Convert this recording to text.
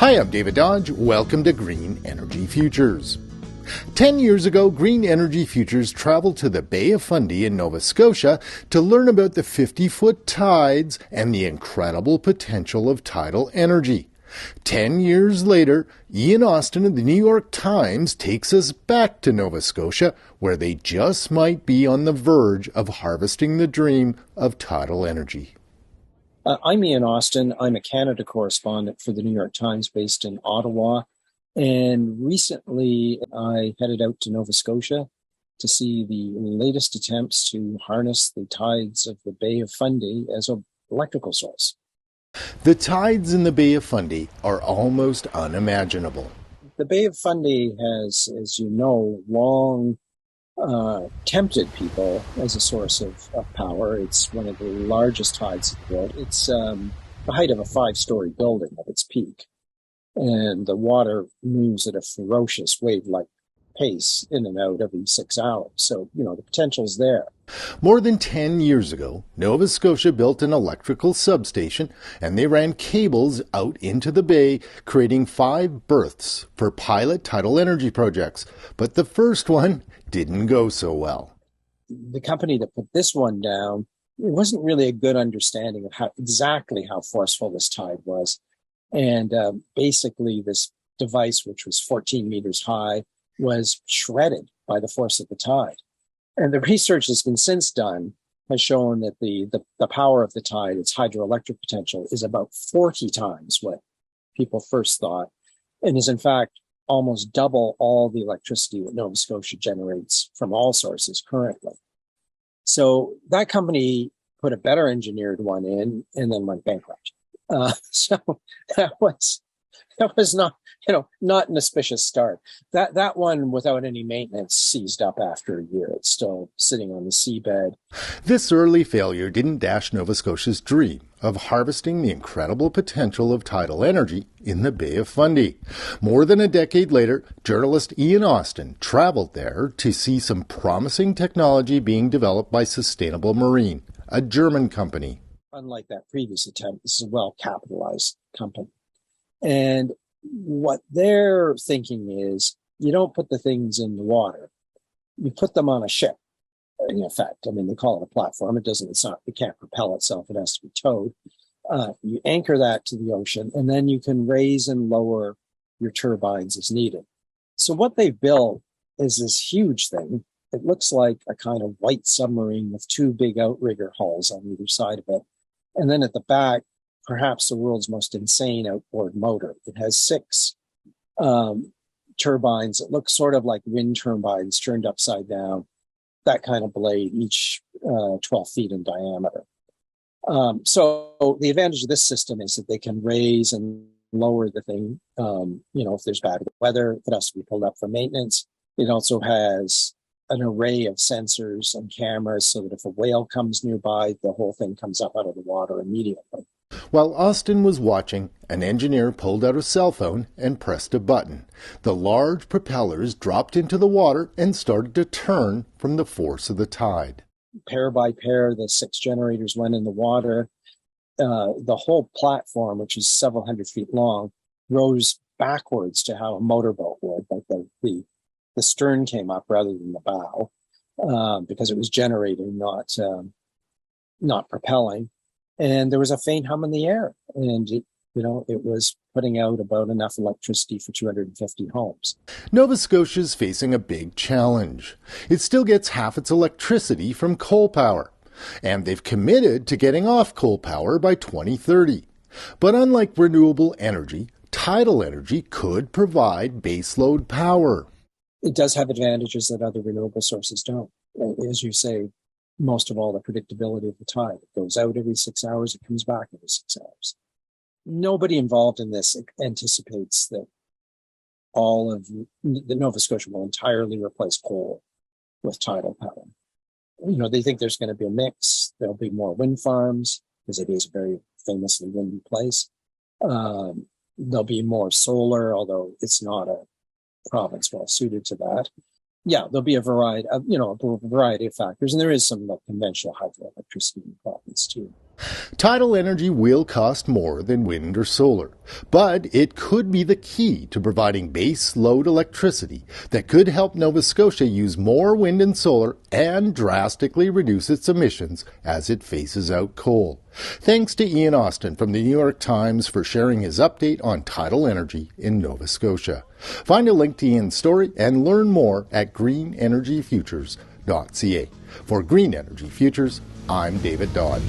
Hi, I'm David Dodge. Welcome to Green Energy Futures. 10 years ago, Green Energy Futures traveled to the Bay of Fundy in Nova Scotia to learn about the 50-foot tides and the incredible potential of tidal energy. 10 years later, Ian Austen of the New York Times takes us back to Nova Scotia, where they just might be on the verge of harvesting the dream of tidal energy. I'm Ian Austen. I'm a Canada correspondent for the New York Times based in Ottawa. And recently I headed out to Nova Scotia to see the latest attempts to harness the tides of the Bay of Fundy as an electrical source. The tides in the Bay of Fundy are almost unimaginable. The Bay of Fundy has, as you know, long tempted people as a source of power. It's one of the largest tides in the world. It's the height of a 5-story building at its peak. And the water moves at a ferocious wave-like pace in and out every 6 hours. So, the potential's there. More than 10 years ago, Nova Scotia built an electrical substation, and they ran cables out into the bay, creating 5 berths for pilot tidal energy projects. But the first one didn't go so well. The company that put this one down, it wasn't really a good understanding of exactly how forceful this tide was. And basically this device, which was 14 meters high, was shredded by the force of the tide. And the research that's been since done has shown that the power of the tide, its hydroelectric potential, is about 40 times what people first thought, and is in fact almost double all the electricity that Nova Scotia generates from all sources currently. So that company put a better engineered one in and then went bankrupt. So that was not, not an auspicious start. That one, without any maintenance, seized up after a year. It's still sitting on the seabed. This early failure didn't dash Nova Scotia's dream of harvesting the incredible potential of tidal energy in the Bay of Fundy. More than a decade later, journalist Ian Austen traveled there to see some promising technology being developed by Sustainable Marine, a German company. Unlike that previous attempt, this is a well-capitalized company. And what they're thinking is, you don't put the things in the water. You put them on a ship, in effect. I mean, they call it a platform. It can't propel itself. It has to be towed. You anchor that to the ocean, and then you can raise and lower your turbines as needed. So what they've built is this huge thing. It looks like a kind of white submarine with 2 big outrigger hulls on either side of it. And then at the back, perhaps the world's most insane outboard motor. It has 6 turbines that look sort of like wind turbines turned upside down, that kind of blade, each 12 feet in diameter. So the advantage of this system is that they can raise and lower the thing, if there's bad weather, it has to be pulled up for maintenance. It also has an array of sensors and cameras so that if a whale comes nearby, the whole thing comes up out of the water immediately. While Austen was watching, an engineer pulled out a cell phone and pressed a button. The large propellers dropped into the water and started to turn from the force of the tide. Pair by pair, the 6 generators went in the water. The whole platform, which is several hundred feet long, rose backwards to how a motorboat would. Like the stern came up rather than the bow, because it was generating, not propelling. And there was a faint hum in the air, and it was putting out about enough electricity for 250 homes. Nova Scotia's facing a big challenge. It still gets half its electricity from coal power, and they've committed to getting off coal power by 2030. But unlike renewable energy, tidal energy could provide baseload power. It does have advantages that other renewable sources don't. As you say, most of all, the predictability of the tide. It goes out every 6 hours, it comes back every 6 hours. Nobody involved in this anticipates that the Nova Scotia will entirely replace coal with tidal power. They think there's going to be a mix. There'll be more wind farms, because it is a very famously windy place. There'll be more solar, although it's not a province well suited to that. Yeah, there'll be a variety of factors, and there is some conventional hydroelectricity in the province too. Tidal energy will cost more than wind or solar, but it could be the key to providing base load electricity that could help Nova Scotia use more wind and solar and drastically reduce its emissions as it phases out coal. Thanks to Ian Austen from the New York Times for sharing his update on tidal energy in Nova Scotia. Find a link to Ian's story and learn more at GreenEnergyFutures.ca. For Green Energy Futures, I'm David Dodge.